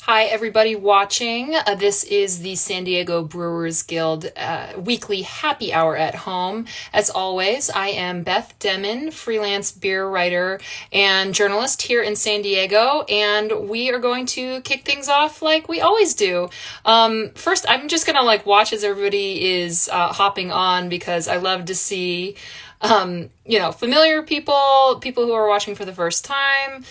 Hi, everybody watching. This is the San Diego Brewers Guild weekly happy hour at home. As always, I am Beth Demon, freelance beer writer and journalist here in San Diego, and we are going to kick things off like we always do. First, I'm just gonna watch as everybody is hopping on because I love to see familiar people who are watching for the first time.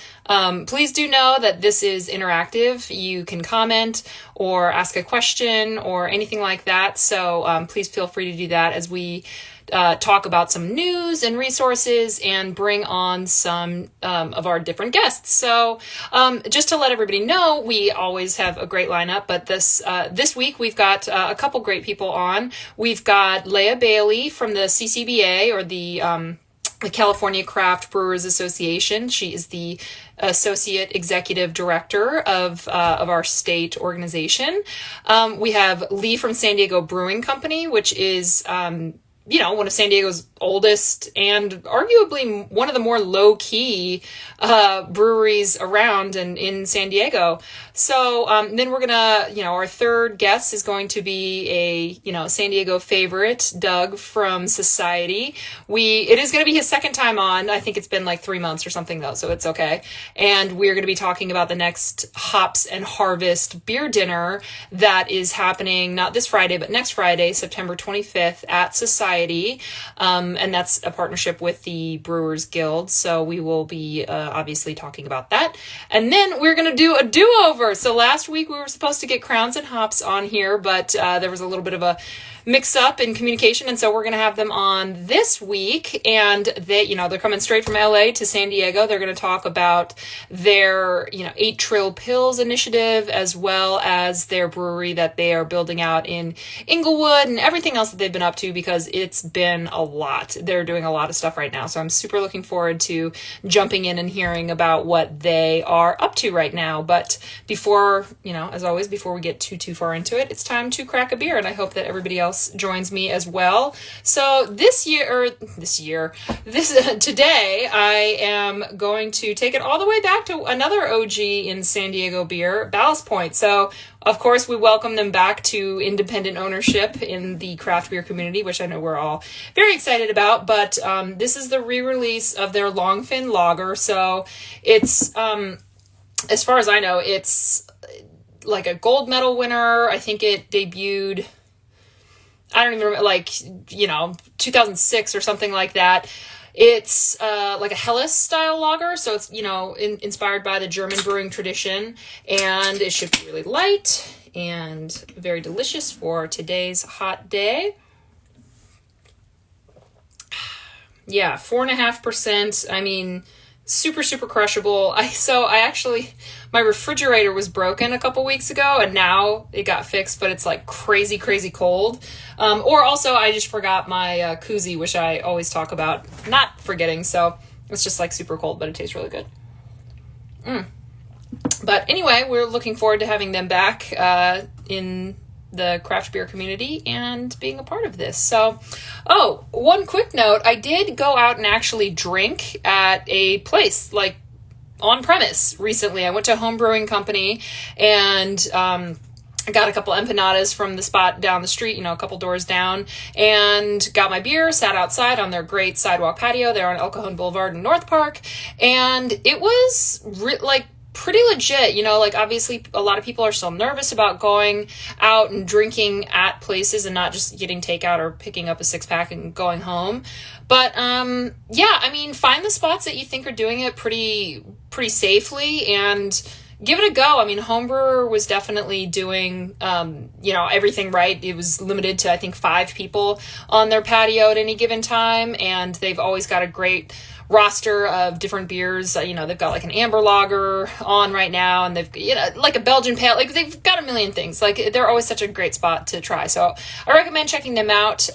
Please do know that this is interactive. You can comment or ask a question or anything like that. So please feel free to do that as we talk about some news and resources and bring on some of our different guests. So just to let everybody know, we always have a great lineup, but this week we've got a couple great people on. We've got Leah Bailey from the CCBA, or the California Craft Brewers Association. She is the Associate Executive Director of our state organization. We have Lee from San Diego Brewing Company, which is one of San Diego's oldest and arguably one of the more low-key breweries around and in San Diego. So then we're gonna, our third guest is going to be a, San Diego favorite, Doug from Society. It is going to be his second time on. I think it's been like 3 months or something though, so it's okay. And we're going to be talking about the next Hops and Harvest beer dinner that is happening not this Friday, but next Friday, September 25th at Society. And that's a partnership with the Brewers Guild. So we will be obviously talking about that. And then we're going to do a do-over. So last week we were supposed to get Crowns and Hops on here, but there was a little bit of a mix-up in communication. And so we're going to have them on this week. And they're coming straight from LA to San Diego. They're going to talk about their, 8 Trill Pills initiative, as well as their brewery that they are building out in Inglewood and everything else that they've been up to, because it's been a lot. They're doing a lot of stuff right now. So I'm super looking forward to jumping in and hearing about what they are up to right now. But before, as always, before we get too far into it, it's time to crack a beer. And I hope that everybody else joins me as well. So today I am going to take it all the way back to another OG in San Diego beer, Ballast Point. So of course we welcome them back to independent ownership in the craft beer community, which I know we're all very excited about. But this is the re-release of their Longfin Lager. So it's as far as I know, it's like a gold medal winner. I think it debuted, I don't even remember, 2006 or something like that. It's like a Helles style lager, so it's, inspired by the German brewing tradition, and it should be really light and very delicious for today's hot day. Yeah, 4.5%. I mean, super crushable. My refrigerator was broken a couple weeks ago, and now it got fixed, but it's like crazy cold. Or also I just forgot my koozie, which I always talk about not forgetting. So it's just like super cold, but it tastes really good. But anyway, we're looking forward to having them back in the craft beer community and being a part of this. So, one quick note, I did go out and actually drink at a place, like on premise recently. I went to a home brewing company and I got a couple empanadas from the spot down the street, a couple doors down, and got my beer, sat outside on their great sidewalk patio there on El Cajon Boulevard in North Park, and it was pretty legit. Obviously a lot of people are still nervous about going out and drinking at places and not just getting takeout or picking up a 6-pack and going home. But find the spots that you think are doing it pretty safely and give it a go. Homebrewer was definitely doing, everything right. It was limited to, I think, 5 people on their patio at any given time, and they've always got a great roster of different beers. They've got like an amber lager on right now, and they've like a Belgian pale. Like, they've got a million things. Like, they're always such a great spot to try. So I recommend checking them out.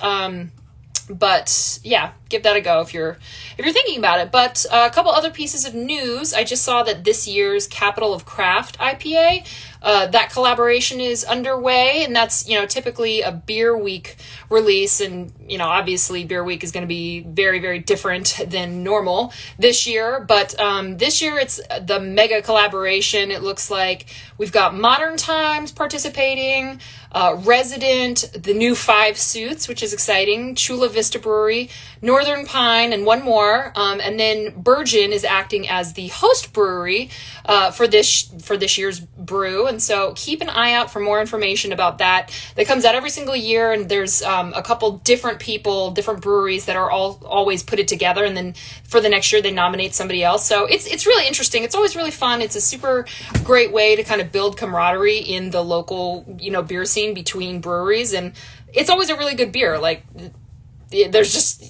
But yeah, give that a go if you're thinking about it. But a couple other pieces of news. I just saw that this year's Capital of Craft IPA, that collaboration is underway, and that's, typically a beer week release. And, obviously beer week is going to be very, very different than normal this year. But this year it's the mega collaboration. It looks like we've got Modern Times participating, Resident, the new Five Suits, which is exciting, Chula Vista Brewery, Northern Pine, and one more. And then Virgin is acting as the host brewery for this year's brew. And so keep an eye out for more information about that. That comes out every single year, and there's a couple different people, different breweries that are always put it together, and then for the next year they nominate somebody else. So it's really interesting. It's always really fun. It's a super great way to kind of build camaraderie in the local, beer scene between breweries, and it's always a really good beer. Like, there's just,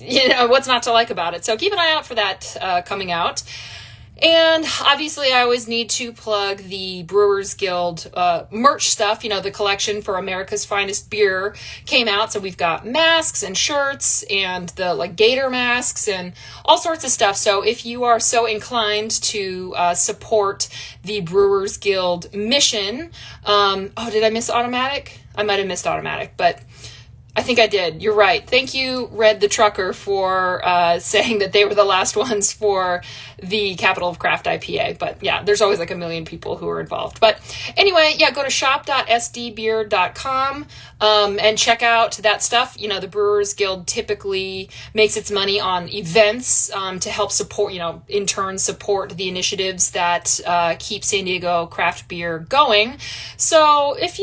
what's not to like about it. So keep an eye out for that coming out. And obviously I always need to plug the Brewers Guild merch stuff. The collection for America's Finest Beer came out. So we've got masks and shirts and the gator masks and all sorts of stuff. So if you are so inclined to support the Brewers Guild mission, did I miss Automatic? I might have missed Automatic, but I think I did. You're right. Thank you, Red the Trucker, for saying that they were the last ones for the Capital of Craft IPA. But yeah, there's always a million people who are involved. But anyway, yeah, go to shop.sdbeer.com and check out that stuff. The Brewers Guild typically makes its money on events to help support, in turn support the initiatives that keep San Diego craft beer going. So if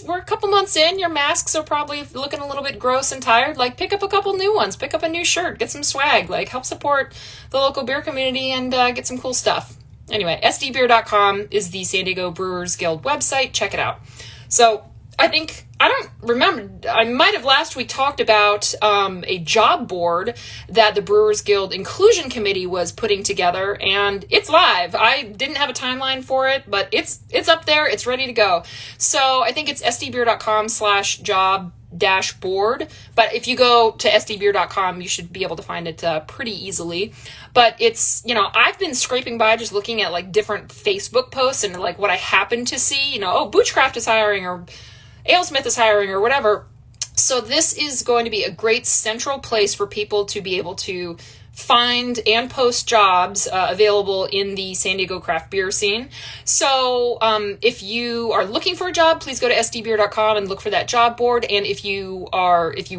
we're a couple months in, your masks are probably looking a little bit gross and tired. Pick up a couple new ones, pick up a new shirt, get some swag, help support the local beer community and get some cool stuff. Anyway, sdbeer.com is the San Diego Brewers Guild website. Check it out. So I don't remember, I might have last week talked about a job board that the Brewers Guild Inclusion Committee was putting together, and it's live. I didn't have a timeline for it, but it's up there, it's ready to go. So I think it's sdbeer.com/job-board, but if you go to sdbeer.com, you should be able to find it pretty easily. But it's, I've been scraping by just looking at different Facebook posts and what I happen to see, Boochcraft is hiring, or AleSmith is hiring, or whatever. So this is going to be a great central place for people to be able to find and post jobs available in the San Diego craft beer scene. So if you are looking for a job, please go to sdbeer.com and look for that job board. And if you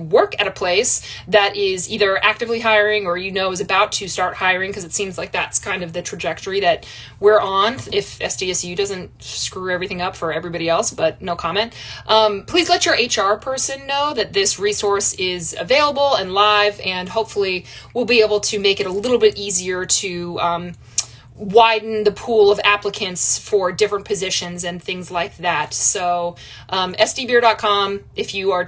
work at a place that is either actively hiring or is about to start hiring, because it seems like that's kind of the trajectory that we're on, if SDSU doesn't screw everything up for everybody else, but no comment, please let your HR person know that this resource is available and live, and hopefully we'll be able to make it a little bit easier to widen the pool of applicants for different positions and things like that. So sdbeer.com, if you are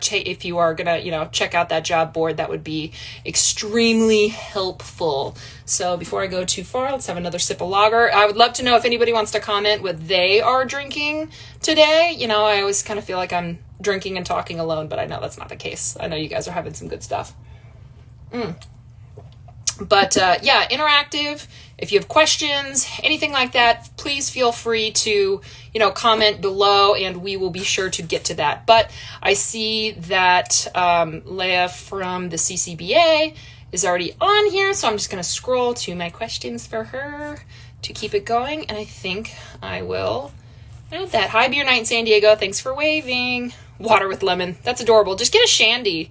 gonna check out that job board, that would be extremely helpful. So before I go too far, let's have another sip of lager. I would love to know if anybody wants to comment what they are drinking today. I always kind of feel like I'm drinking and talking alone, but I know that's not the case. I know you guys are having some good stuff. But yeah, interactive. If you have questions, anything like that, please feel free to, comment below, and we will be sure to get to that. But I see that Leah from the CCBA is already on here, so I'm just going to scroll to my questions for her to keep it going, and I think I will add that. Hi, Beer Night in San Diego. Thanks for waving. Water with lemon. That's adorable. Just get a shandy.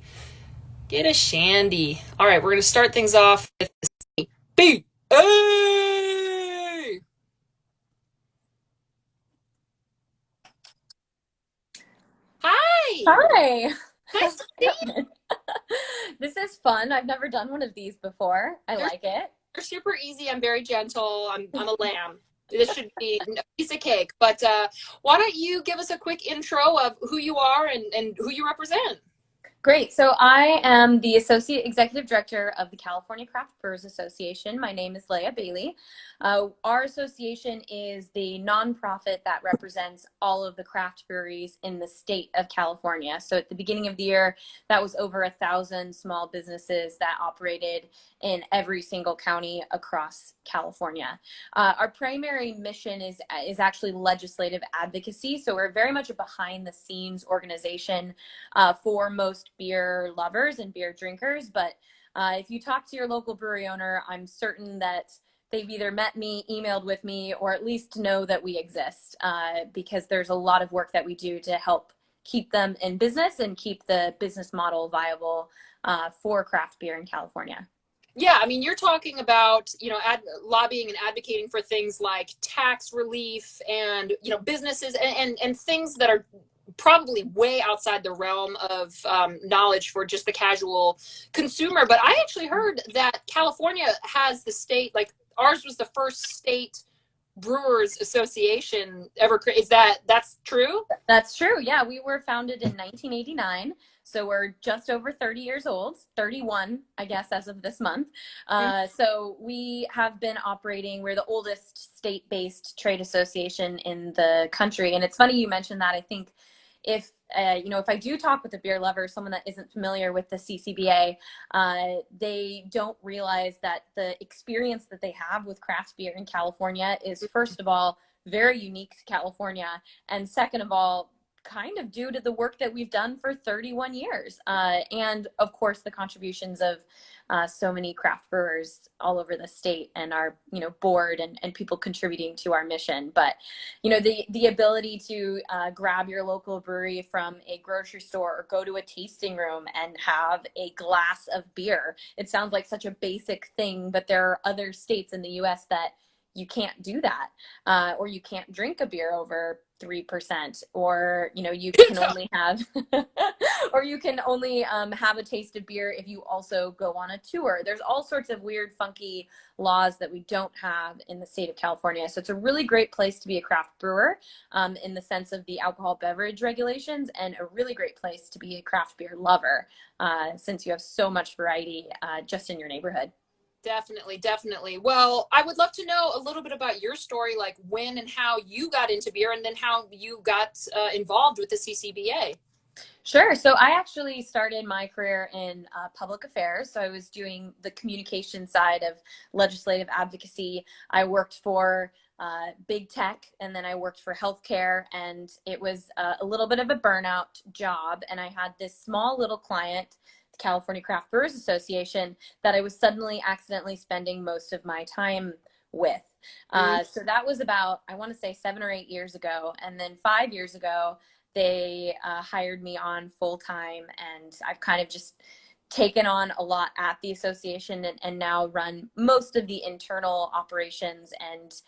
Get a shandy. All right, we're going to start things off with B. Hey! Hi. Hi. Nice to see you. This is fun. I've never done one of these before. I like it. You're super easy. I'm very gentle. I'm a lamb. This should be a piece of cake. But why don't you give us a quick intro of who you are and who you represent? Great. So I am the Associate Executive Director of the California Craft Brewers Association. My name is Leah Bailey. Our association is the nonprofit that represents all of the craft breweries in the state of California. So at the beginning of the year, that was over 1,000 small businesses that operated in every single county across California. Our primary mission is actually legislative advocacy. So we're very much a behind the scenes organization for most beer lovers and beer drinkers. But if you talk to your local brewery owner, I'm certain that they've either met me, emailed with me, or at least know that we exist because there's a lot of work that we do to help keep them in business and keep the business model viable for craft beer in California. Yeah, I mean, you're talking about, lobbying and advocating for things like tax relief and, businesses and things that are probably way outside the realm of knowledge for just the casual consumer. But I actually heard that California has the state, like ours was the first state brewers association ever created. That's true? That's true. Yeah, we were founded in 1989. So we're just over 30 years old, 31, I guess, as of this month. So we have been operating, we're the oldest state-based trade association in the country. And it's funny you mentioned that. I think if if I do talk with a beer lover, someone that isn't familiar with the CCBA, they don't realize that the experience that they have with craft beer in California is, first of all, very unique to California, and second of all, kind of due to the work that we've done for 31 years. And of course, the contributions of so many craft brewers all over the state and our, board and people contributing to our mission. But, the ability to grab your local brewery from a grocery store or go to a tasting room and have a glass of beer. It sounds like such a basic thing, but there are other states in the US that you can't do that, or you can't drink a beer over 3%, or you can only have or you can only have a taste of beer if you also go on a tour. There's all sorts of weird, funky laws that we don't have in the state of California. So it's a really great place to be a craft brewer in the sense of the alcohol beverage regulations, and a really great place to be a craft beer lover since you have so much variety just in your neighborhood. Definitely, definitely. Well, I would love to know a little bit about your story, like when and how you got into beer and then how you got involved with the CCBA. Sure. So I actually started my career in public affairs. So I was doing the communication side of legislative advocacy. I worked for big tech, and then I worked for healthcare, and it was a little bit of a burnout job. And I had this small little client, the California Craft Brewers Association, that I was suddenly accidentally spending most of my time with. So that was about, I want to say, 7 or 8 years ago. And then 5 years ago, they hired me on full time, and I've kind of just taken on a lot at the association, and now run most of the internal operations and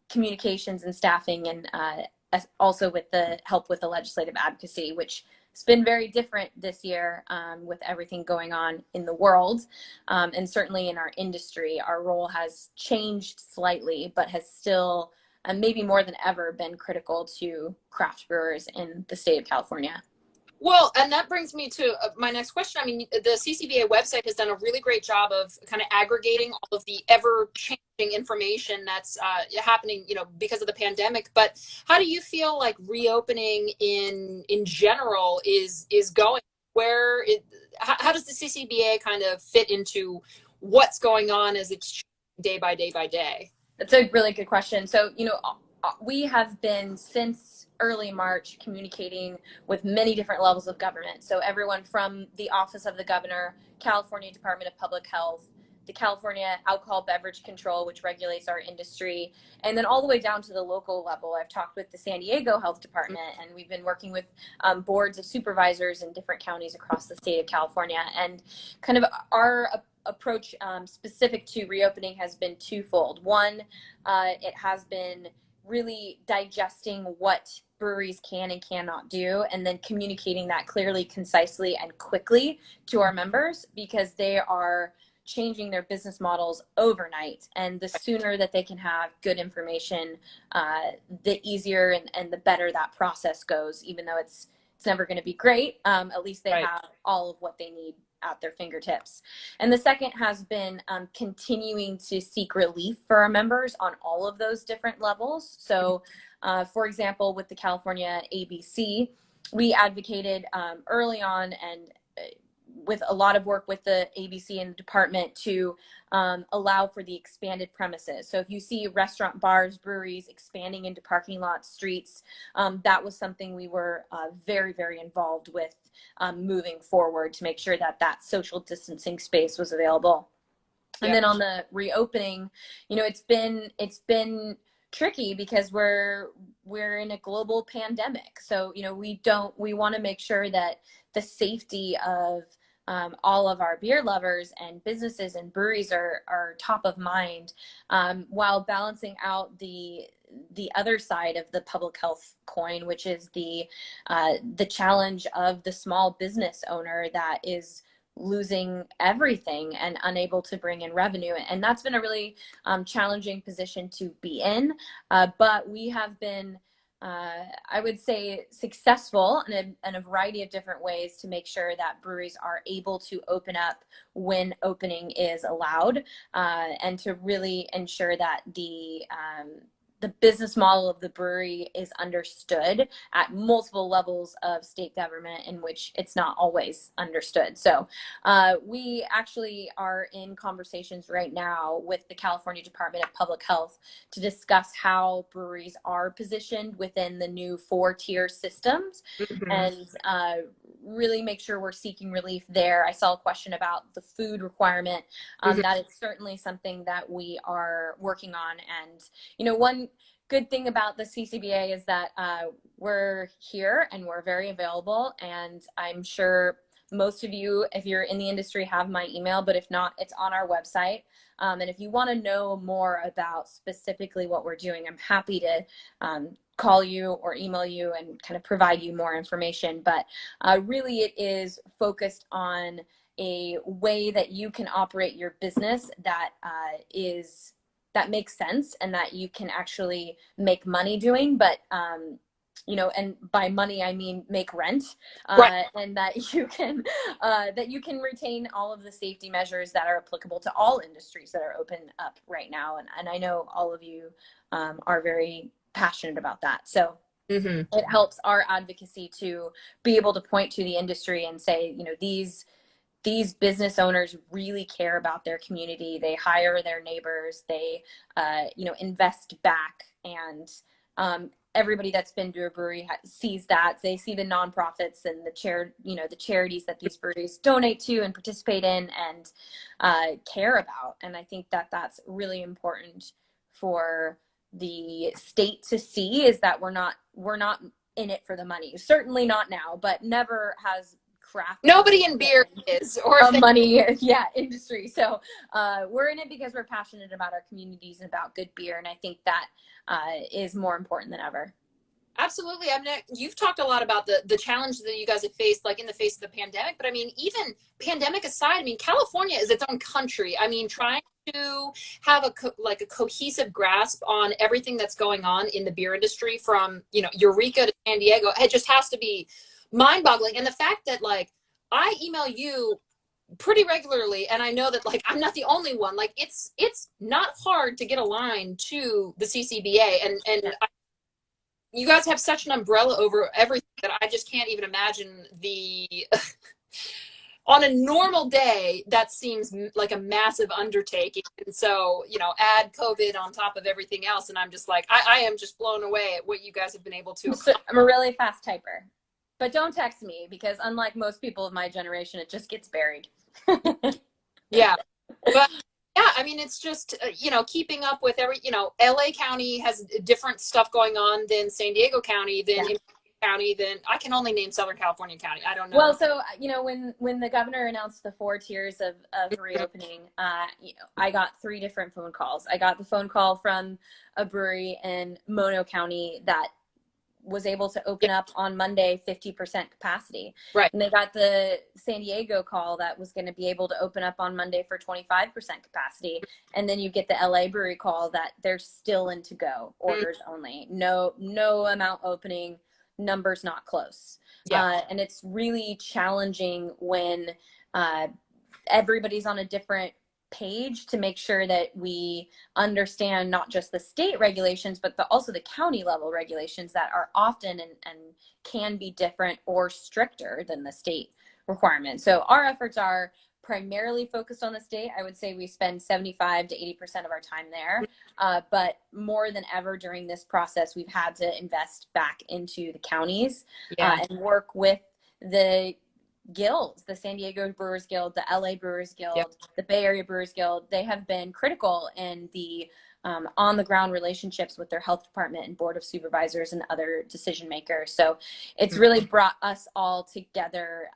communications and staffing, and also with the help with the legislative advocacy, which has been very different this year with everything going on in the world, and certainly in our industry. Our role has changed slightly, but has still and maybe more than ever been critical to craft brewers in the state of California. Well, and that brings me to my next question. I mean, the CCBA website has done a really great job of kind of aggregating all of the ever-changing information that's happening, because of the pandemic. But how do you feel like reopening in general is going? How does the CCBA kind of fit into what's going on as it's day by day by day? That's a really good question. So, we have been since early March communicating with many different levels of government. So everyone from the Office of the Governor, California Department of Public Health, the California Alcohol Beverage Control, which regulates our industry, and then all the way down to the local level. I've talked with the San Diego Health Department, and we've been working with boards of supervisors in different counties across the state of California. And kind of our approach specific to reopening has been twofold. One, it has been really digesting what breweries can and cannot do, and then communicating that clearly, concisely, and quickly to our members, because they are changing their business models overnight. And the sooner that they can have good information, the easier and the better that process goes, even though it's it's never going to be great. At least they Right. have all of what they need at their fingertips. And the second has been continuing to seek relief for our members on all of those different levels. So, for example, with the California ABC, we advocated early on and with a lot of work with the ABC and the department to allow for the expanded premises. So if you see restaurant, bars, breweries expanding into parking lots, streets, that was something we were very, very involved with moving forward to make sure that that social distancing space was available. And Yep. then on the reopening, you know, it's been tricky because we're in a global pandemic. So, you know, we want to make sure that the safety of all of our beer lovers and businesses and breweries are top of mind, while balancing out the other side of the public health coin, which is the challenge of the small business owner that is losing everything and unable to bring in revenue. And that's been a really challenging position to be in. But we have been, I would say, successful in a variety of different ways to make sure that breweries are able to open up when opening is allowed, and to really ensure that the business model of the brewery is understood at multiple levels of state government in which it's not always understood. So we actually are in conversations right now with the California Department of Public Health to discuss how breweries are positioned within the new 4-tier systems, Mm-hmm. and really make sure we're seeking relief there. I saw a question about the food requirement. Mm-hmm. That is certainly something that we are working on. And, you know, one good thing about the CCBA is that we're here and we're very available. And I'm sure most of you, if you're in the industry, have my email, but if not, it's on our website. And if you want to know more about specifically what we're doing, I'm happy to call you or email you and kind of provide you more information. But really, it is focused on a way that you can operate your business that that makes sense and that you can actually make money doing. But you know, and by money I mean make rent, Right. and that you can retain all of the safety measures that are applicable to all industries that are open up right now. And I know all of you are very passionate about that. So Mm-hmm. it helps our advocacy to be able to point to the industry and say, you know, these business owners really care about their community. They hire their neighbors. They, you know, invest back. And everybody that's been to a brewery sees that. They see the nonprofits and the charities that these breweries donate to and participate in and care about. And I think that that's really important for the state to see, is that we're not in it for the money. Certainly not now, but never has craft Nobody in beer is, or a if they, money industry. So we're in it because we're passionate about our communities and about good beer, and I think that is more important than ever. absolutely. I mean, you've talked a lot about the challenges that you guys have faced, like in the face of the pandemic. But I mean, even pandemic aside, I mean, California is its own country. I mean, trying to have a cohesive grasp on everything that's going on in the beer industry, from Eureka to San Diego, it just has to be mind-boggling. And the fact that, like, I email you pretty regularly, and I know that, like, I'm not the only one. Like, it's not hard to get a line to the CCBA, and you guys have such an umbrella over everything that I just can't even imagine the on a normal day, that seems like a massive undertaking. And so, add COVID on top of everything else, and I'm just like, I am just blown away at what you guys have been able to accomplish. I'm a really fast typer, but don't text me, because unlike most people of my generation, it just gets buried. Yeah. But yeah, I mean, it's just, keeping up with LA County has different stuff going on than San Diego County, than County, then I can only name Southern California County. I don't know. Well, so, when the governor announced the 4 tiers of reopening, I got 3 different phone calls. I got the phone call from a brewery in Mono County that was able to open up on Monday 50% capacity. Right. And they got the San Diego call that was going to be able to open up on Monday for 25% capacity. And then you get the LA brewery call that they're still in to go, orders only. No amount opening, numbers not close. Yeah. And it's really challenging when everybody's on a different page to make sure that we understand not just the state regulations, but also the county level regulations that are often and can be different or stricter than the state requirements. So our efforts are primarily focused on the state. I would say we spend 75 to 80% of our time there. But more than ever during this process, we've had to invest back into the counties and work with the guilds, the San Diego Brewers Guild, the LA Brewers Yep. Guild, the Bay Area Brewers Guild. They have been critical in the on the ground relationships with their health department and board of supervisors and other decision makers. So it's really brought us all together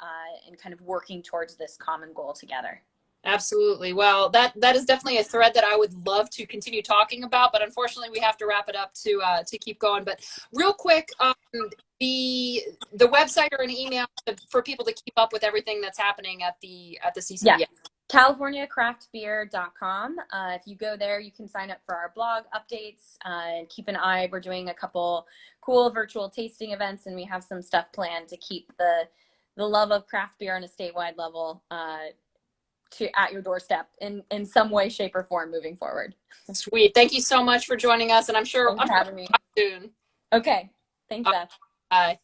and kind of working towards this common goal together. Absolutely. Well, that is definitely a thread that I would love to continue talking about, but unfortunately, we have to wrap it up to keep going. But real quick, the website or an email for people to keep up with everything that's happening at the CCBA. Yes. CaliforniaCraftBeer.com. If you go there, you can sign up for our blog updates and keep an eye. We're doing a couple cool virtual tasting events, and we have some stuff planned to keep the love of craft beer on a statewide level at your doorstep in some way, shape, or form moving forward. Sweet. Thank you so much for joining us, and I'm sure Thanks for having me. Soon. Okay. Thanks, Beth. Bye.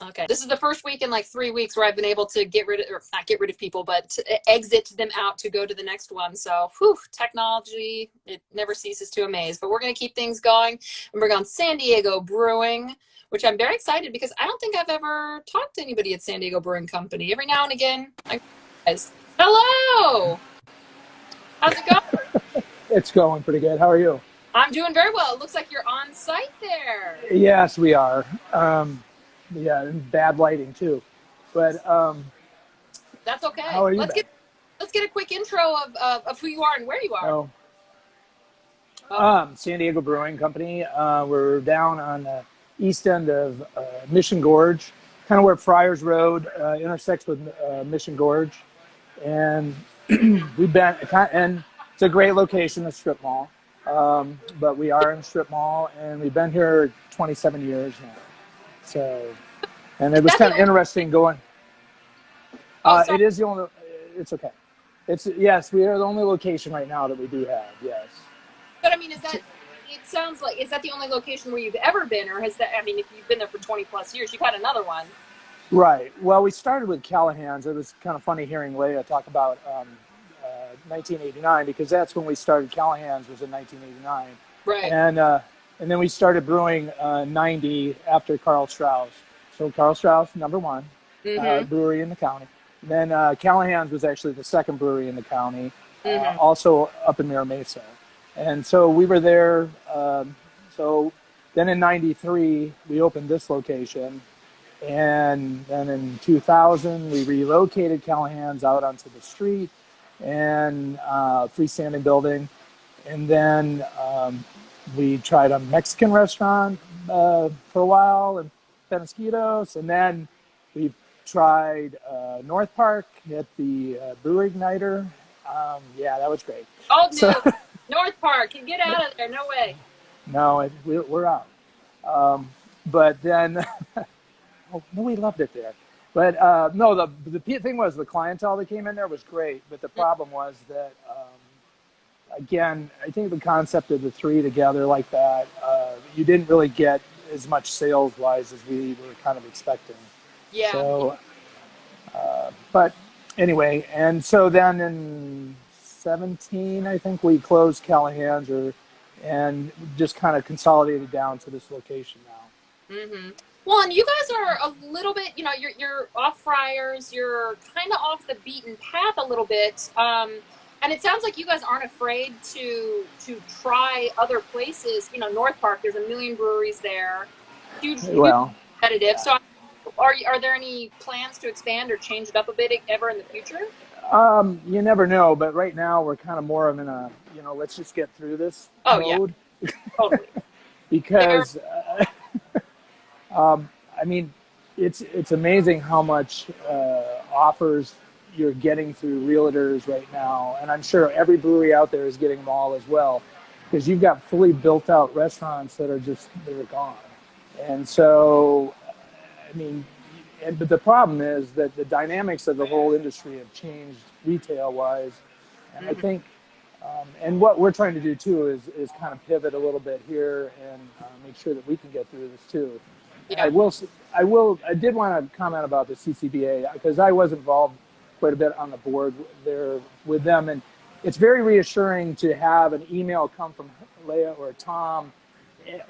Okay. This is the first week in like 3 weeks where I've been able to not get rid of people, but to exit them out to go to the next one. So, technology, it never ceases to amaze. But we're going to keep things going. And we're going San Diego Brewing, which I'm very excited because I don't think I've ever talked to anybody at San Diego Brewing Company. Every now and again, hello. How's it going? It's going pretty good. How are you? I'm doing very well. It looks like you're on site there. Yes, we are. Yeah, and bad lighting too. But that's okay. How are you? Let's get a quick intro of who you are and where you are. San Diego Brewing Company. We're down on the east end of Mission Gorge, kind of where Friars Road intersects with Mission Gorge, and we've been. And it's a great location, the strip mall. But we are in a strip mall, and we've been here 27 years now. So, and it was kind of interesting going. It is the only. It's okay. Yes, we are the only location right now that we do have. Yes. But I mean, it sounds like, is that the only location where you've ever been, or has that? I mean, if you've been there for 20 plus years, you've had another one. Right. Well, we started with Callahan's. It was kind of funny hearing Leah talk about 1989 because that's when we started. Callahan's was in 1989. Right. And then we started brewing 90 after Carl Strauss. So Carl Strauss, number one brewery in the county. Then Callahan's was actually the second brewery in the county, also up in Mira Mesa. And so we were there. So then in 93, we opened this location. And then in 2000, we relocated Callahan's out onto the street and freestanding building. And then we tried a Mexican restaurant for a while in Penasquitos. And then we tried North Park at the Brewer Igniter. Yeah, that was great. Oh, no. North Park. Get out of there. No way. No, we're out. But then... Oh, no, we loved it there. But no, the thing was the clientele that came in there was great. But the problem was that, again, I think the concept of the three together like that, you didn't really get as much sales-wise as we were kind of expecting. Yeah. So, but anyway, and so then in 17, I think we closed Callahan's and just kind of consolidated down to this location now. Mm-hmm. Well, and you guys are a little bit, you're off Friars, you're kind of off the beaten path a little bit, and it sounds like you guys aren't afraid to try other places. North Park, there's a million breweries there, huge competitive. Yeah. So, are there any plans to expand or change it up a bit ever in the future? You never know, but right now we're kind of more of in a, let's just get through this mode. Yeah, totally. Because. I mean, it's amazing how much offers you're getting through realtors right now, and I'm sure every brewery out there is getting them all as well, because you've got fully built out restaurants that are gone, and so I mean, but the problem is that the dynamics of the whole industry have changed retail-wise, and I think, and what we're trying to do too is kind of pivot a little bit here and make sure that we can get through this too. And Yeah. I did want to comment about the CCBA because I was involved quite a bit on the board there with them, and it's very reassuring to have an email come from Leah or Tom,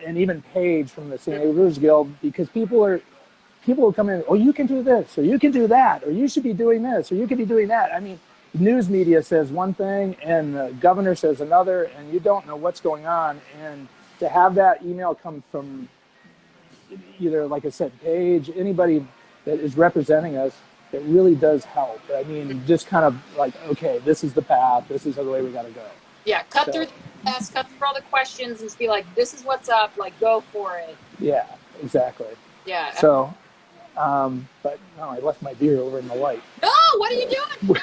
and even Paige from the San Diego Brewers Guild, because people will come in, oh, you can do this, or you can do that, or you should be doing this, or you could be doing that. I mean, news media says one thing and the governor says another, and you don't know what's going on. And to have that email come from either, like I said, Paige, anybody that is representing us, it really does help. I mean, just kind of like, okay, this is the path, this is the way we got to go. Yeah, cut through the mess, cut through all the questions, and just be like, this is what's up, like, go for it. Yeah, exactly. Yeah. So, but no, I left my beer over in the light. No, what are you doing?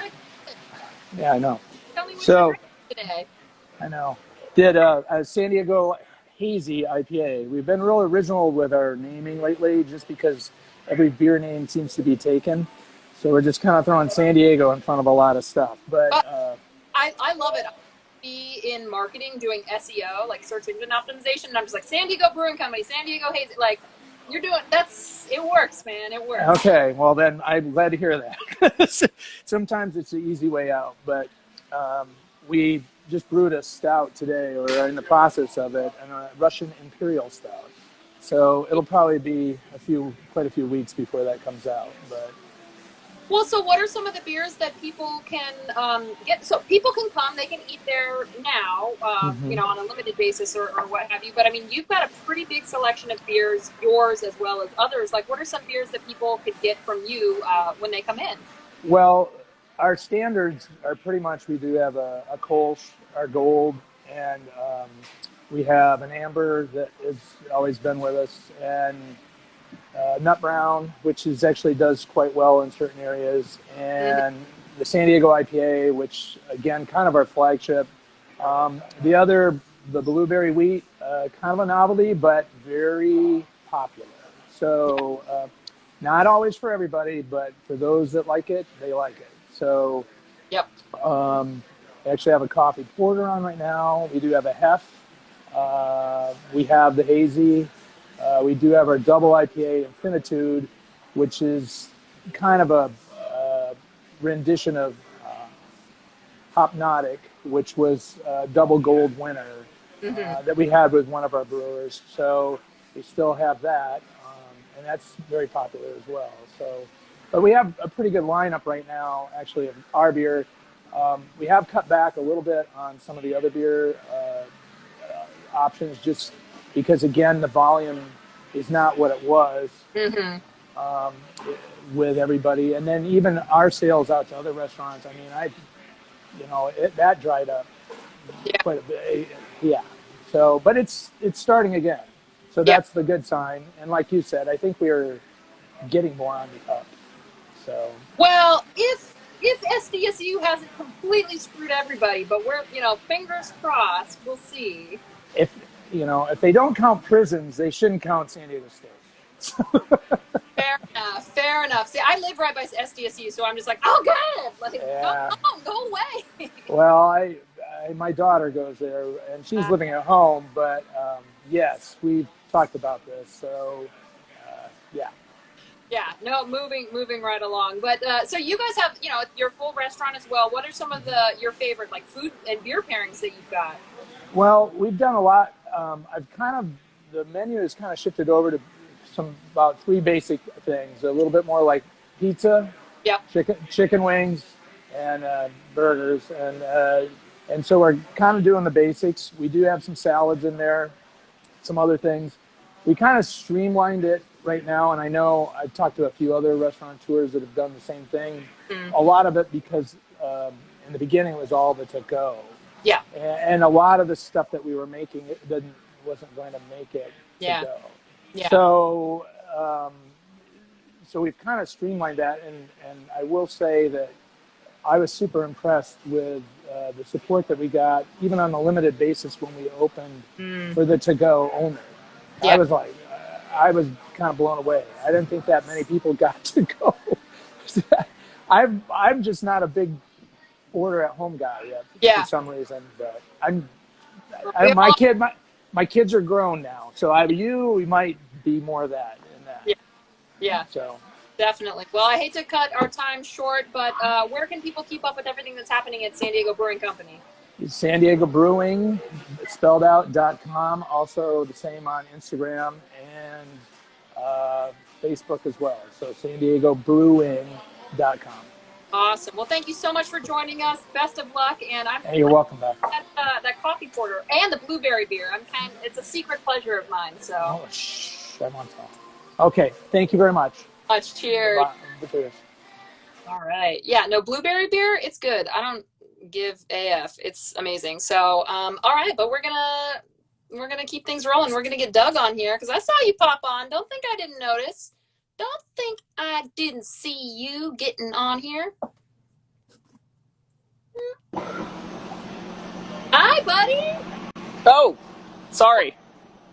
Yeah, I know. Tell me what So, you're drinking today. I know. Did a San Diego Hazy IPA. We've been real original with our naming lately, just because every beer name seems to be taken. So we're just kind of throwing San Diego in front of a lot of stuff. But I love it. I be in marketing doing SEO, like search engine optimization, and I'm just like, San Diego Brewing Company, San Diego Hazy, like, you're doing, it works, man, it works. Okay, well then I'm glad to hear that. Sometimes it's the easy way out, but we just brewed a stout today, or are in the process of it, and a Russian Imperial Stout. So it'll probably be quite a few weeks before that comes out. But well, so what are some of the beers that people can get? So people can come, they can eat there now, you know, on a limited basis or what have you. But I mean, you've got a pretty big selection of beers, yours as well as others. Like, what are some beers that people could get from you when they come in? Well, our standards are pretty much, we do have a Kolsch, our gold, and we have an amber that has always been with us, and Nut Brown, which actually does quite well in certain areas, and the San Diego IPA, which again, kind of our flagship. The Blueberry Wheat, kind of a novelty, but very popular. So not always for everybody, but for those that like it, they like it. So Yep. I actually have a coffee porter on right now. We do have a Hef. We have the Hazy. We do have our double IPA Infinitude, which is kind of a rendition of Hopnotic, which was a double gold winner that we had with one of our brewers. So we still have that, and that's very popular as well. So, but we have a pretty good lineup right now, actually, of our beer. We have cut back a little bit on some of the other beer options, just because, again, the volume is not what it was with everybody. And then even our sales out to other restaurants, I mean, that dried up quite a bit. Yeah. So, but it's starting again. So that's the good sign. And like you said, I think we're getting more on the up. So. Well, if SDSU hasn't completely screwed everybody, but we're, fingers crossed, we'll see. If they don't count prisons, they shouldn't count San Diego State. Fair enough. See, I live right by SDSU, so I'm just like, oh, God, go away. Well, my daughter goes there, and she's living at home, but yes, we've talked about this, so yeah. Yeah, no, moving right along. But so you guys have, your full restaurant as well. What are some of your favorite, like, food and beer pairings that you've got? Well, we've done a lot. The menu has kind of shifted over to about three basic things. A little bit more like pizza, chicken wings, and burgers. And so we're kind of doing the basics. We do have some salads in there, some other things. We kind of streamlined it right now, and I know I've talked to a few other restaurateurs that have done the same thing. A lot of it because in the beginning it was all the to-go. Yeah. And a lot of the stuff that we were making, wasn't going to make it to go. Yeah. So we've kind of streamlined that, and I will say that I was super impressed with the support that we got, even on a limited basis when we opened for the to-go only. Yeah. I was kind of blown away. I didn't think that many people got to go. I'm just not a big order at home guy yet Yeah. for some reason, but my kids are grown now, so we might be more of that in that. Yeah. Yeah. So definitely. Well, I hate to cut our time short, but where can people keep up with everything that's happening at San Diego Brewing Company? San Diego Brewing, spelled out .com. Also the same on Instagram and Facebook as well. So San Diego Brewing.com. Awesome. Well, thank you so much for joining us. Best of luck, and You're welcome, Beth. That coffee porter and the blueberry beer. It's a secret pleasure of mine. So. Oh, I want some. Okay. Thank you very much. Cheers. Cheers. All right. Yeah. No, blueberry beer. It's good. I don't give AF. It's amazing. So, all right, but we're gonna keep things rolling. We're gonna get Doug on here because I saw you pop on. Don't think I didn't notice. Don't think I didn't see you getting on here. Hi, buddy. Oh, sorry.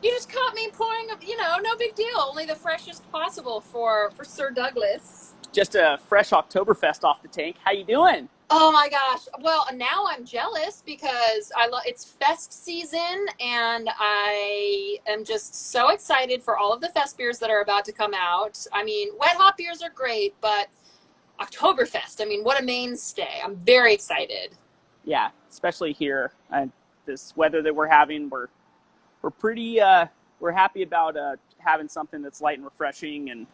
You just caught me pouring, no big deal. Only the freshest possible for Sir Douglas. Just a fresh Oktoberfest off the tank. How you doing? Oh my gosh. Well, now I'm jealous because it's fest season and I am just so excited for all of the fest beers that are about to come out. I mean, wet hop beers are great, but Oktoberfest, I mean, what a mainstay. I'm very excited. Yeah, especially here. This weather that we're having, we're pretty we're happy about having something that's light and refreshing and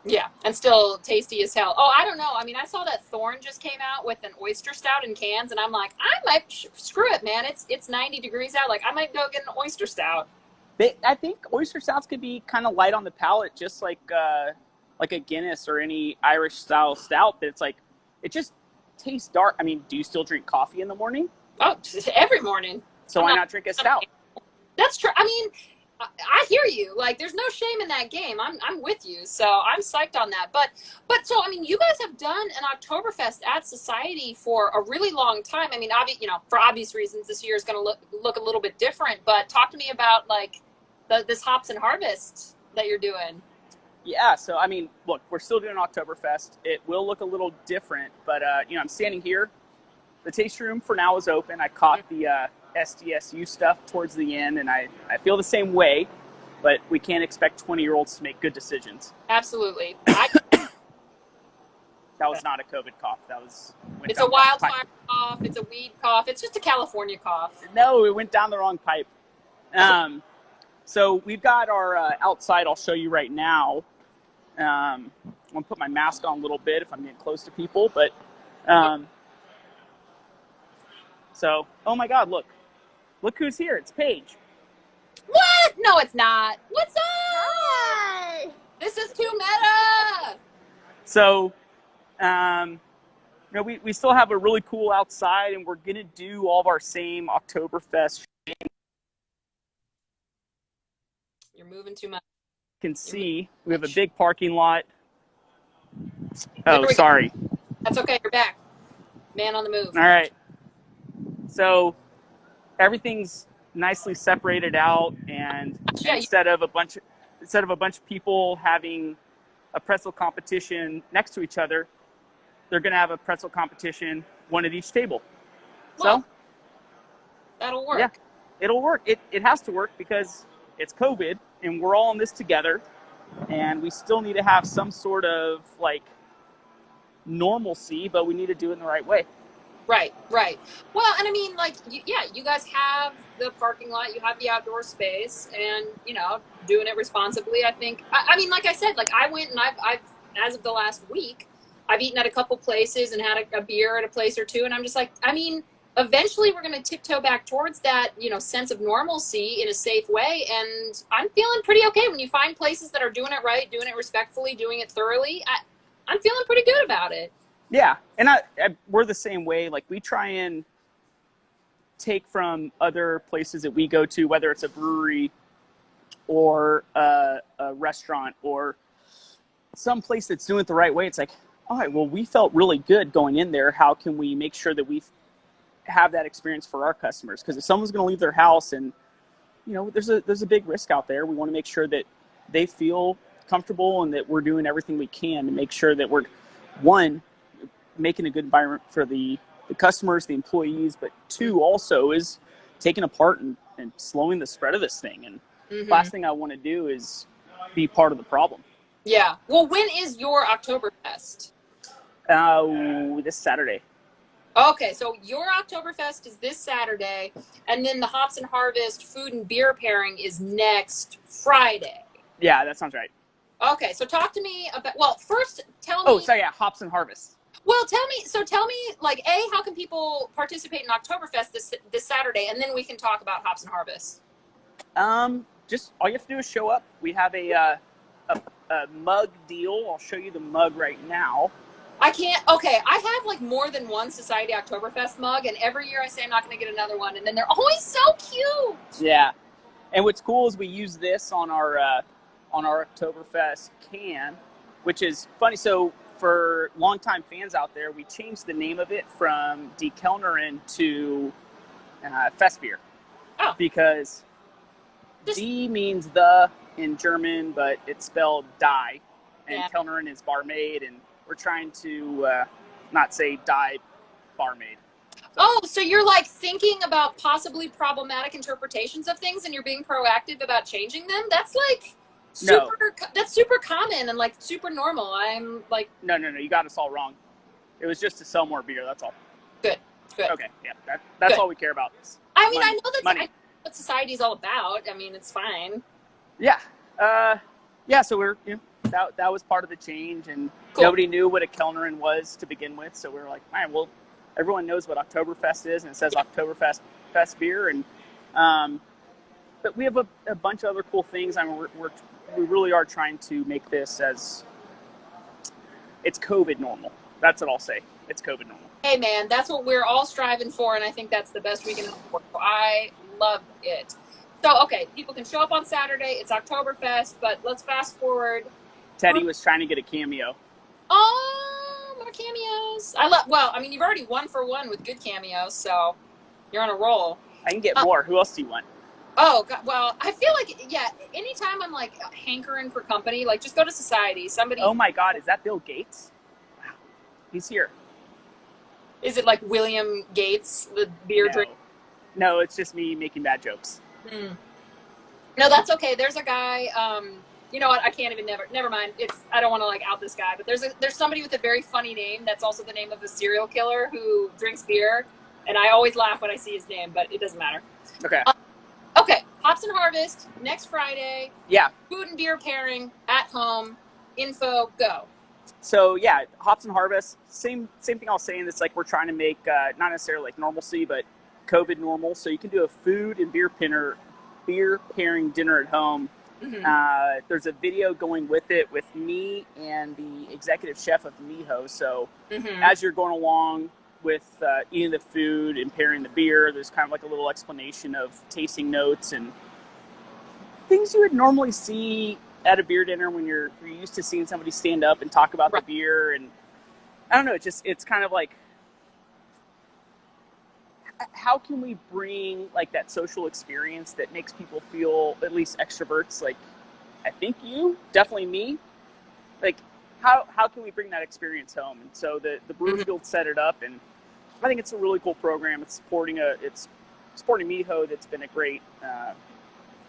yeah, and still tasty as hell. Oh, I don't know. I mean, I saw that Thorn just came out with an oyster stout in cans, and I'm like, I might screw it, man. It's 90 degrees out. Like, I might go get an oyster stout. I think oyster stouts could be kind of light on the palate, just like a Guinness or any Irish style stout. But it's like it just tastes dark. I mean, do you still drink coffee in the morning? Oh, every morning. So why not drink a stout? That's true. I mean, I hear you. Like, there's no shame in that game. I'm with you. So I'm psyched on that. But so, I mean, you guys have done an Oktoberfest at Society for a really long time. I mean, for obvious reasons, this year is going to look a little bit different. But talk to me about, like, this Hops and Harvest that you're doing. Yeah. So, I mean, look, we're still doing Oktoberfest. It will look a little different. But, I'm standing here. The tasting room for now is open. I caught the SDSU stuff towards the end, and I feel the same way, but we can't expect 20-year-olds to make good decisions. Absolutely. That was not a COVID cough. It's a wildfire cough. It's a weed cough. It's just a California cough. No, it went down the wrong pipe. So we've got our outside. I'll show you right now. I'm going to put my mask on a little bit if I'm getting close to people, but so, oh my God, look who's here. It's Paige. What? No, it's not. What's up? Hi. This is too meta. So, we still have a really cool outside, and we're going to do all of our same Oktoberfest. You're moving too much. You can see we have a big parking lot. Oh, sorry. That's okay. You're back. Man on the move. All right. So everything's nicely separated out, and instead of a bunch of people having a pretzel competition next to each other, they're going to have a pretzel competition, one at each table. Well, so that'll work. Yeah, it'll work. It has to work because it's COVID, and we're all in this together, and we still need to have some sort of like normalcy, but we need to do it in the right way. Right. Well, and I mean, like, you guys have the parking lot, you have the outdoor space, and, doing it responsibly, I think. I mean, like I said, like, I went and I've as of the last week, I've eaten at a couple places and had a beer at a place or two, and I'm just like, I mean, eventually we're going to tiptoe back towards that, sense of normalcy in a safe way, and I'm feeling pretty okay when you find places that are doing it right, doing it respectfully, doing it thoroughly. I'm feeling pretty good about it. Yeah, and we're the same way. Like, we try and take from other places that we go to, whether it's a brewery or a restaurant or some place that's doing it the right way. It's like, all right, well, we felt really good going in there. How can we make sure that we have that experience for our customers? Because if someone's going to leave their house and there's a big risk out there. We want to make sure that they feel comfortable and that we're doing everything we can to make sure that we're, one, making a good environment for the customers, the employees, but two, also is taking a part and slowing the spread of this thing. And last thing I want to do is be part of the problem. Yeah. Well, when is your Oktoberfest? This Saturday. Okay, so your Oktoberfest is this Saturday, and then the Hops and Harvest food and beer pairing is next Friday. Yeah, that sounds right. Okay, so talk to me about, well, first tell me. Oh, sorry, yeah, Hops and Harvest. Well, tell me, like, how can people participate in Oktoberfest this Saturday, and then we can talk about Hops and Harvest. Just all you have to do is show up. We have a mug deal. I'll show you the mug right now. I have like more than one Society Oktoberfest mug, and every year I say I'm not going to get another one, and then they're always so cute. Yeah, and what's cool is we use this on our Oktoberfest can, which is funny. So for longtime fans out there, we changed the name of it from Die Kellnerin to Fest Beer. Oh. Because Die means the in German, but it's spelled die, and Kellnerin is barmaid, and we're trying to not say die barmaid. Oh, so you're like thinking about possibly problematic interpretations of things, and you're being proactive about changing them? That's like that's super common and like super normal. I'm like, no, you got us all wrong. It was just to sell more beer. That's all. Good. Okay, yeah, that's good. All we care about. I mean, money. I know that's what society is all about. I mean, it's fine. Yeah, So we're that was part of the change, and cool. Nobody knew what a Kellnerin was to begin with, so we were like, man, well, everyone knows what Oktoberfest is, and it says Oktoberfest beer, and but we have a bunch of other cool things. I mean, we really are trying to make this as it's COVID normal. That's what I'll say. It's COVID normal. Hey, man, that's what we're all striving for, and I think that's the best we can afford. I love it. So, okay, people can show up on Saturday. It's Oktoberfest, but let's fast forward. Teddy was trying to get a cameo. Oh, more cameos. You've already 1 for 1 with good cameos, so you're on a roll. I can get more. Who else do you want? Oh, God, well, I feel like, anytime I'm, like, hankering for company, like, just go to Society. Somebody. Oh, my God, is that Bill Gates? Wow. He's here. Is it like William Gates, the beer drink? No, it's just me making bad jokes. No, that's okay. There's a guy, you know what? I can't even, never mind. I don't want to like out this guy, but there's somebody with a very funny name. That's also the name of a serial killer who drinks beer. And I always laugh when I see his name, but it doesn't matter. Okay. Okay. Hops and Harvest next Friday. Yeah. Food and beer pairing at home. Info, go. So yeah, Hops and Harvest, same thing I was saying. It's like we're trying to make not necessarily like normalcy, but COVID normal. So you can do a food and beer pairing dinner at home. Mm-hmm. There's a video going with it with me and the executive chef of Miho. So as you're going along with eating the food and pairing the beer, there's kind of like a little explanation of tasting notes and things you would normally see at a beer dinner when you're used to seeing somebody stand up and talk about the beer. And I don't know, it's kind of like, how can we bring like that social experience that makes people feel, at least extroverts, like I think you, definitely me, like how can we bring that experience home? And so the Brewers Guild set it up, and I think it's a really cool program. It's supporting Miho, that's been a great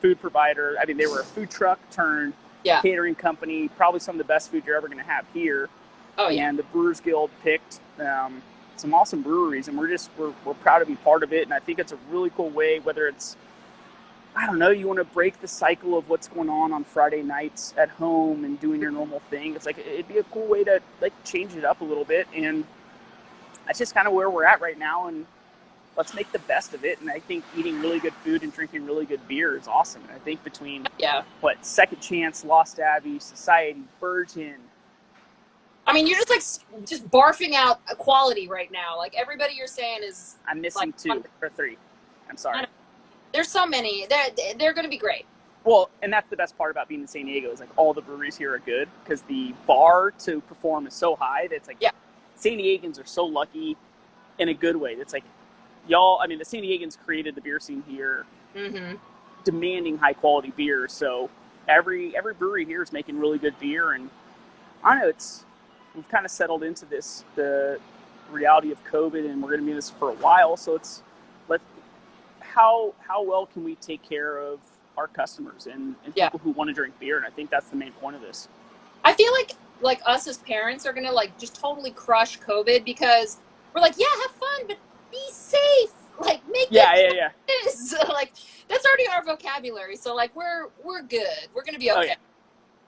food provider. I mean, they were a food truck turned catering company, probably some of the best food you're ever going to have here. Oh yeah. And the Brewers Guild picked some awesome breweries, and we're proud to be part of it. And I think it's a really cool way, whether it's, I don't know, you want to break the cycle of what's going on Friday nights at home and doing your normal thing. It's like, it'd be a cool way to like change it up a little bit. And that's just kind of where we're at right now. And let's make the best of it. And I think eating really good food and drinking really good beer is awesome. And I think between Second Chance, Lost Abbey, Society, Virgin. I mean, you're just like just barfing out quality right now. Like everybody you're saying is. I'm missing like 2 or 3. I'm sorry. There's so many. They're going to be great. Well, and that's the best part about being in San Diego is like all the breweries here are good because the bar to perform is so high that it's like San Diegans are so lucky in a good way. It's like y'all. I mean, the San Diegans created the beer scene here demanding high quality beer. So every brewery here is making really good beer, and I don't know, we've kind of settled into the reality of COVID, and we're going to be in this for a while. So how well can we take care of our customers and people who want to drink beer? And I think that's the main point of this. I feel like us as parents are gonna like just totally crush COVID because we're like, yeah, have fun, but be safe. Like make Yeah. like that's already our vocabulary. So like we're good. We're gonna be okay. Oh,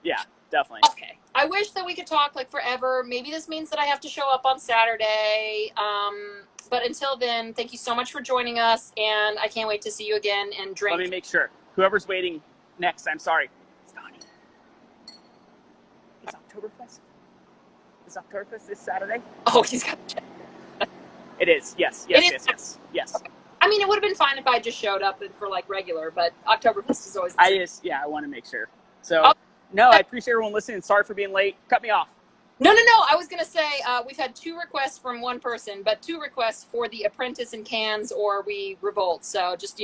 yeah, definitely. Okay. I wish that we could talk like forever. Maybe this means that I have to show up on Saturday. But until then, thank you so much for joining us, and I can't wait to see you again and drink. Let me make sure. Whoever's waiting next, I'm sorry. It's Donnie. Is Oktoberfest? Is Oktoberfest this Saturday? Oh, he's got to check. It is. Yes. Okay. I mean, it would have been fine if I just showed up for like regular, but Oktoberfest is always. I want to make sure. So, no, I appreciate everyone listening. Sorry for being late. Cut me off. No. I was going to say we've had 2 requests from one person, but 2 requests for the Apprentice in cans or we revolt. So just,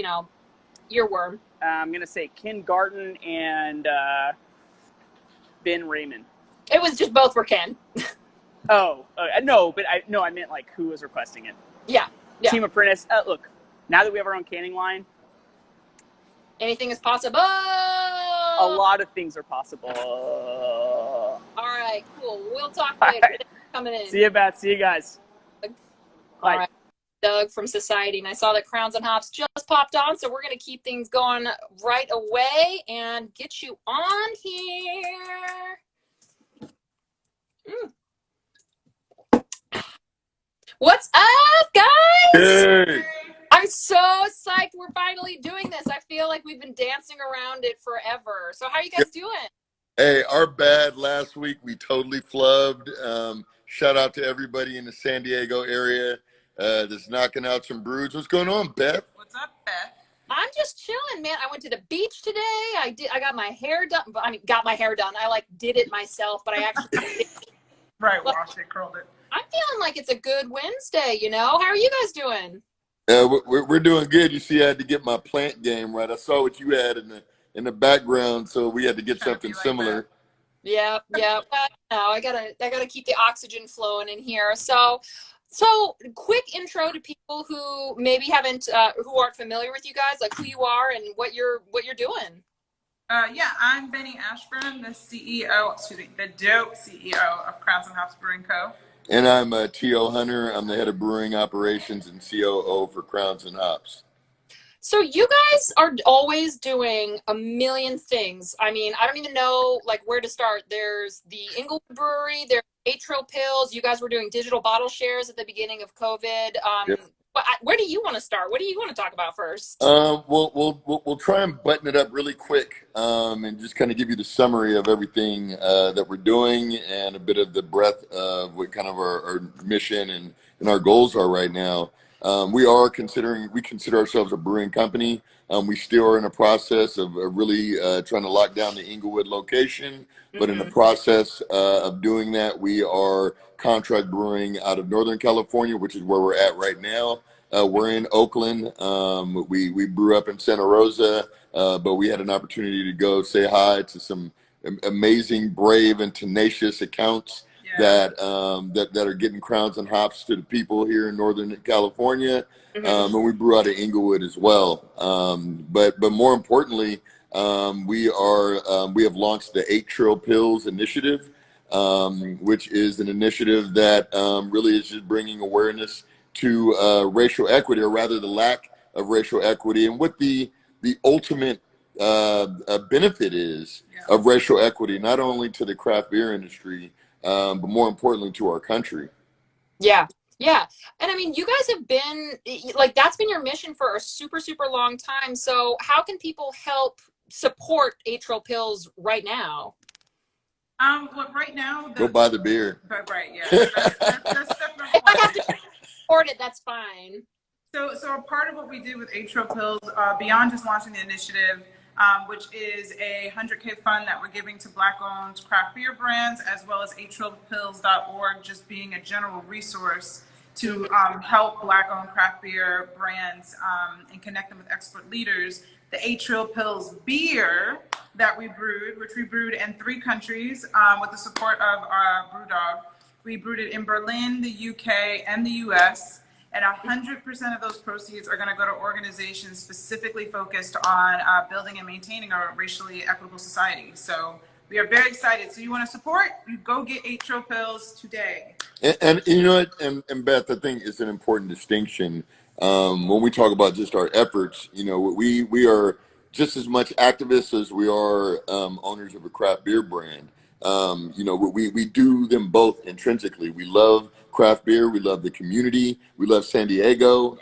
your worm. I'm going to say Ken Garten and Ben Raymond. It was just both were Ken. No, but I meant like who was requesting it. Yeah. Team Apprentice. Look, now that we have our own canning line, anything is possible. A lot of things are possible. All right, cool. We'll talk later. Right. Coming in. See you, Beth. See you guys. All Bye. right. Doug from Society, and I saw that Crowns and Hops just popped on, so we're going to keep things going right away and get you on here. What's up, guys? Hey. I'm so psyched we're finally doing this. I feel like we've been dancing around it forever. So how are you guys doing? Hey, our bad last week. We totally flubbed. Shout out to everybody in the San Diego area that's knocking out some brews. What's going on, Beth? What's up, Beth? I'm just chilling, man. I went to the beach today. I got my hair done. I mean, got my hair done. I like did it myself, but I actually did. Right, washed it, curled it. I'm feeling like it's a good Wednesday, How are you guys doing? We're doing good. You see, I had to get my plant game right. I saw what you had in the background, so we had to get something similar. Yeah. But no, I gotta keep the oxygen flowing in here. So quick intro to people who maybe who aren't familiar with you guys, like who you are and what you're doing. I'm Benny Ashburn, the dope CEO of Crowns and Hops Brewing Co. And I'm T.O. Hunter. I'm the head of brewing operations and COO for Crowns and Hops. So you guys are always doing a million things. I mean, I don't even know like where to start. There's the Inglewood Brewery, there's 8 Trail Pills. You guys were doing digital bottle shares at the beginning of COVID. Yep. Where do you want to start? What do you want to talk about first? We'll try and button it up really quick and just kind of give you the summary of everything that we're doing and a bit of the breadth of what kind of our mission and our goals are right now. We consider ourselves a brewing company. We still are in a process of really trying to lock down the Inglewood location, but in the process of doing that, we are contract brewing out of Northern California, which is where we're at right now. We're in Oakland. We brew up in Santa Rosa, but we had an opportunity to go say hi to some amazing, brave, and tenacious accounts that are getting Crowns and Hops to the people here in Northern California. And we brew out of Inglewood as well. But more importantly, we have launched the 8 Trail Pills initiative, which is an initiative that really is just bringing awareness to racial equity, or rather the lack of racial equity, and what the ultimate benefit is of racial equity, not only to the craft beer industry, but more importantly to our country. Yeah. And I mean, you guys have been like, that's been your mission for a super, super long time. So how can people help support 8 Trail Pills right now? Well, right now, Go buy the beer. Right, yeah. That's step number If I one. have to support it, that's fine. So a part of what we do with 8 Trail Pills, beyond just launching the initiative, which is a 100K fund that we're giving to Black-owned craft beer brands, as well as 8trailpills.org, just being a general resource to help Black-owned craft beer brands and connect them with expert leaders. the Atrial Pills beer that we brewed, which we brewed in 3 countries with the support of our brew dog. We brewed it in Berlin, the UK, and the US. And 100% of those proceeds are going to go to organizations specifically focused on building and maintaining a racially equitable society. So we are very excited. So you want to support? You go get Atrial Pills today. And you know what? And Beth, I think it's an important distinction when we talk about just our efforts. You know, we are just as much activists as we are owners of a craft beer brand. You know, we do them both intrinsically. We love craft beer. We love the community. We love San Diego.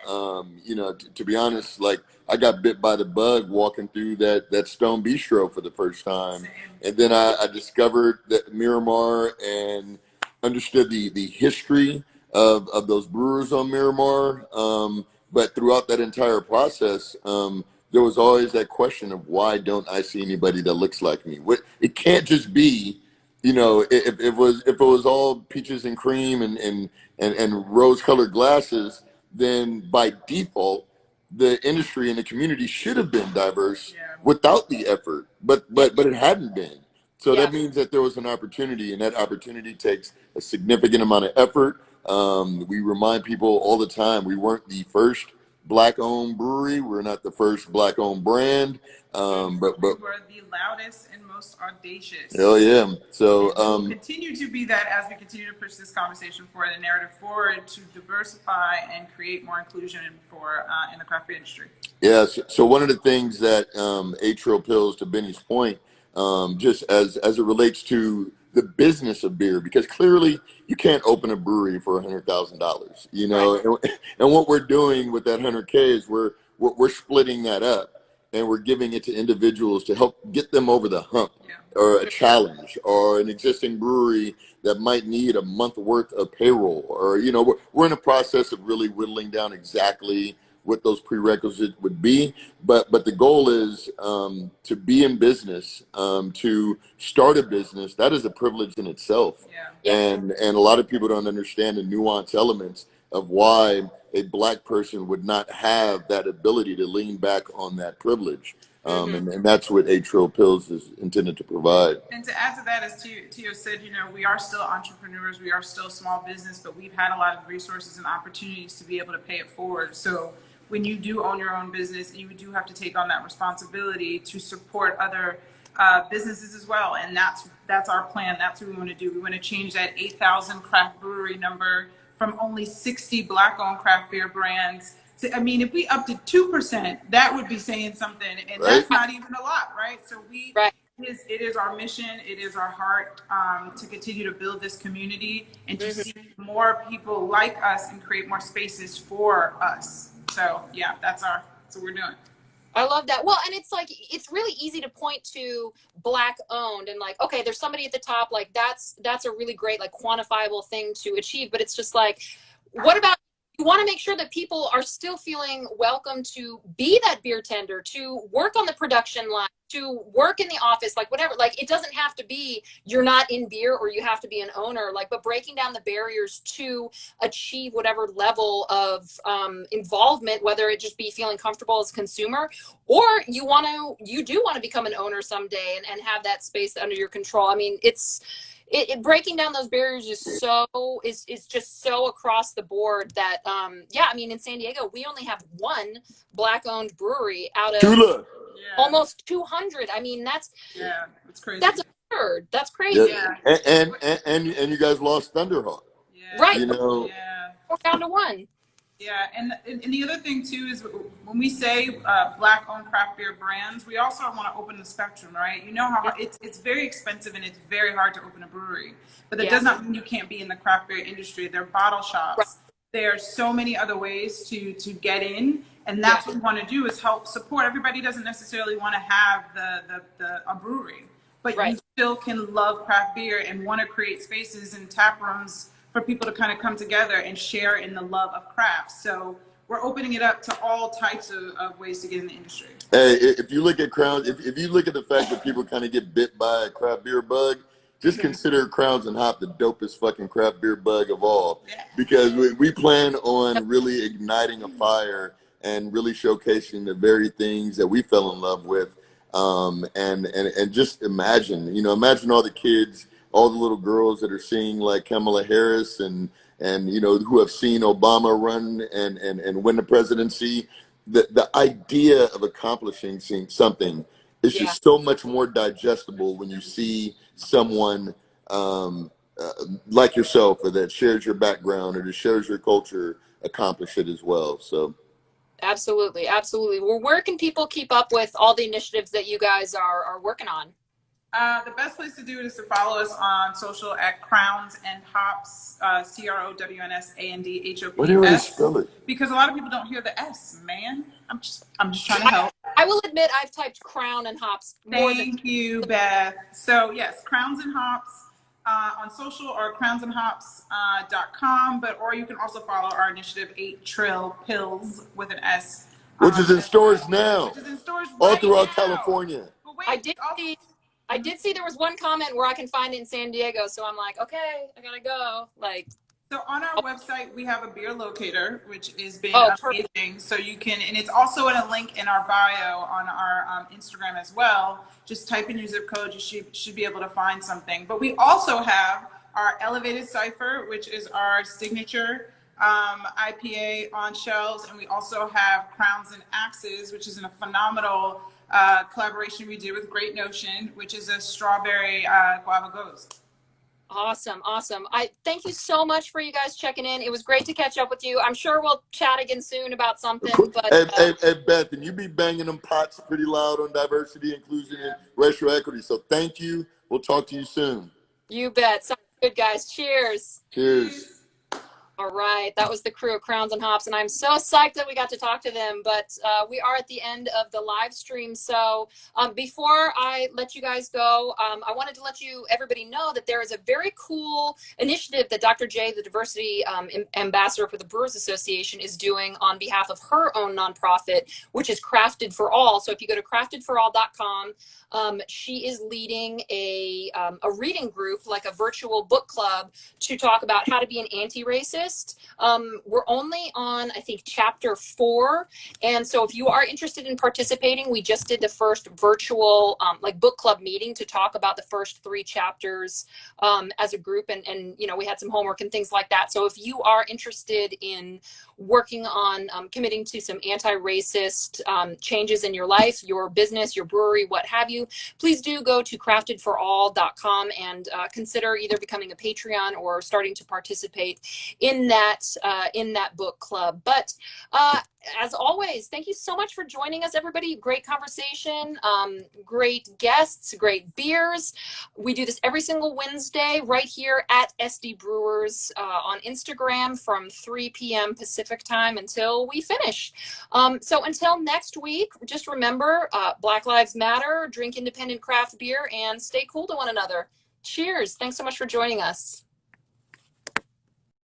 You know, to be honest, like I got bit by the bug walking through that Stone Bistro for the first time. And then I discovered that Miramar and understood the history of those brewers on Miramar. But throughout that entire process, there was always that question of why don't I see anybody that looks like me? It can't just be, you know, if it was all peaches and cream and rose-colored glasses, then by default, the industry and the community should have been diverse without the effort, but it hadn't been. So that means that there was an opportunity, and that opportunity takes a significant amount of effort. We remind people all the time, we weren't the first Black-owned brewery. We're not the first Black-owned brand. But we were the loudest and most audacious. Hell yeah. So we'll continue to be that as we continue to push this conversation forward, the narrative forward, to diversify and create more inclusion for in the craft beer industry. Yeah. So one of the things that Atrial Pills, to Benny's point, just as it relates to the business of beer, because clearly you can't open a brewery for $100,000, you know, and what we're doing with that 100K is we're splitting that up and we're giving it to individuals to help get them over the hump, or a challenge, or an existing brewery that might need a month worth of payroll, or, you know, we're in a process of really whittling down exactly what those prerequisites would be, but the goal is to be in business, to start a business. That is a privilege in itself, and a lot of people don't understand the nuance elements of why a Black person would not have that ability to lean back on that privilege, and that's what Atrial Pills is intended to provide. And to add to that, as Tio said, you know, we are still entrepreneurs, we are still small business, but we've had a lot of resources and opportunities to be able to pay it forward. So when you do own your own business, you do have to take on that responsibility to support other businesses as well. And that's our plan. That's what we want to do. We want to change that 8,000 craft brewery number from only 60 Black-owned craft beer brands to, I mean, if we upped it 2%, that would be saying something. And that's not even a lot, right? So it is our mission, it is our heart to continue to build this community and to see more people like us and create more spaces for us. So yeah, that's what we're doing. I love that. Well, and it's like, it's really easy to point to Black owned and like, okay, there's somebody at the top, like that's a really great, like quantifiable thing to achieve. But it's just like, what about, you want to make sure that people are still feeling welcome to be that beer tender, to work on the production line, to work in the office, like whatever. Like, it doesn't have to be you're not in beer or you have to be an owner, like, but breaking down the barriers to achieve whatever level of involvement, whether it just be feeling comfortable as a consumer, or you do want to become an owner someday and have that space under your control. I mean, it breaking down those barriers is just so across the board that I mean, in San Diego we only have one Black-owned brewery out of almost 200. I mean, that's crazy. That's absurd. That's crazy. And you guys lost Thunderhawk, right? You know, we're down to one. Yeah, and the other thing too is when we say Black-owned craft beer brands, we also want to open the spectrum, right? You know how it's very expensive and it's very hard to open a brewery, but that does not mean you can't be in the craft beer industry. There are bottle shops. Right. There are so many other ways to get in, and that's what we want to do is help support. Everybody doesn't necessarily want to have a brewery, but you still can love craft beer and want to create spaces and tap rooms for people to kind of come together and share in the love of craft. So we're opening it up to all types of ways to get in the industry. Hey, if you look at Crowns, if you look at the fact that people kind of get bit by a craft beer bug, just consider Crowns and Hop the dopest fucking craft beer bug of all. Because we plan on really igniting a fire and really showcasing the very things that we fell in love with. And just imagine, imagine all the kids, all the little girls that are seeing like Kamala Harris and who have seen Obama run and win the presidency. The idea of accomplishing something is Yeah. just so much more digestible when you see someone like yourself, or that shares your background or that shares your culture, accomplish it as well. So Absolutely, absolutely. Well, where can people keep up with all the initiatives that you guys are working on? The best place to do it is to follow us on social at Crowns and Hops, what do you want to CROWNSANDHOPS, spell it? because a lot of people don't hear the S, man. I'm just trying to help. I will admit I've typed crown and hops more than. Thank you, Beth. So yes, Crowns and Hops on social, or crownsandhops.com, or you can also follow our initiative 8 Trill Pills with an S. Which is in stores now, Which is in stores all right throughout now. California. But wait, I did see. I did see there was one comment where I can find it in San Diego, so I'm like, okay, I gotta go. Like, so on our website, we have a beer locator, which has been perfect. amazing. So you can, and it's also in a link in our bio on our Instagram as well. Just type in your zip code, you should be able to find something. But we also have our Elevated Cipher, which is our signature IPA on shelves, and we also have Crowns and Axes, which is a phenomenal collaboration we did with Great Notion, which is a strawberry guava ghost. Awesome, awesome. I thank you so much for you guys checking in. It was great to catch up with you. I'm sure we'll chat again soon about something. But Hey, Beth, and you be banging them pots pretty loud on diversity, inclusion, and racial equity. So thank you. We'll talk to you soon. you bet. Sounds good, guys. Cheers. Cheers. All right, that was the crew of Crowns and Hops, and I'm so psyched that we got to talk to them. But we are at the end of the live stream, so before I let you guys go, I wanted to let everybody know that there is a very cool initiative that Dr. J, the diversity ambassador for the Brewers Association, is doing on behalf of her own nonprofit, which is Crafted for All. So if you go to craftedforall.com, she is leading a reading group, like a virtual book club, to talk about how to be an anti-racist. We're only on, I think, chapter 4. And so if you are interested in participating, we just did the first virtual book club meeting to talk about the first 3 chapters as a group. And we had some homework and things like that. So if you are interested in working on committing to some anti-racist changes in your life, your business, your brewery, what have you, please do go to craftedforall.com and consider either becoming a Patreon or starting to participate in that book club. But as always, thank you so much for joining us, everybody. Great conversation, great guests, great beers. We do this every single Wednesday right here at SD Brewers on Instagram from 3 p.m. Pacific time until we finish. So until next week, just remember, Black Lives Matter, drink independent craft beer, and stay cool to one another. Cheers. Thanks so much for joining us.